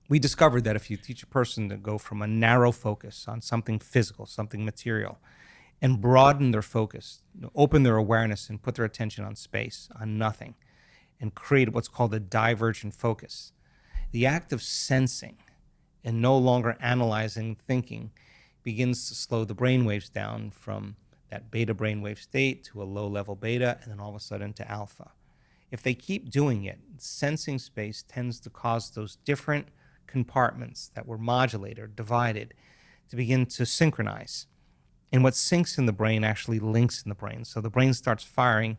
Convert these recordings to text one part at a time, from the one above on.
We discovered that if you teach a person to go from a narrow focus on something physical, something material, and broaden their focus, open their awareness and put their attention on space, on nothing, and create what's called a divergent focus, the act of sensing and no longer analyzing, thinking, begins to slow the brainwaves down from that beta brainwave state to a low-level beta, and then all of a sudden to alpha. If they keep doing it, sensing space tends to cause those different compartments that were modulated or divided to begin to synchronize. And what syncs in the brain actually links in the brain. So the brain starts firing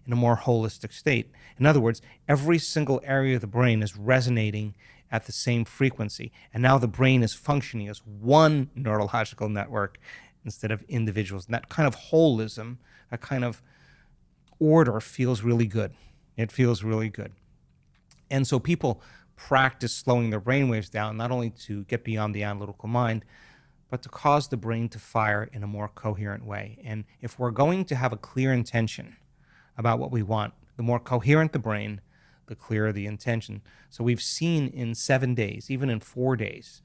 in a more holistic state. In other words, every single area of the brain is resonating at the same frequency. And now the brain is functioning as one neurological network instead of individuals. And that kind of holism, that kind of order feels really good. It feels really good. And so people practice slowing their brainwaves down, not only to get beyond the analytical mind, but to cause the brain to fire in a more coherent way. And if we're going to have a clear intention about what we want, the more coherent the brain, the clearer the intention. So we've seen in 7 days, even in 4 days,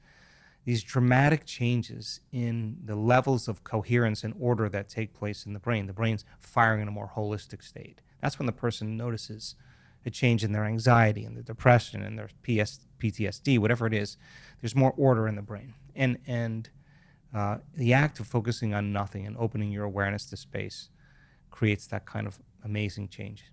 these dramatic changes in the levels of coherence and order that take place in the brain. The brain's firing in a more holistic state. That's when the person notices a change in their anxiety and their depression and their PTSD, whatever it is. There's more order in the brain. And the act of focusing on nothing and opening your awareness to space creates that kind of amazing change.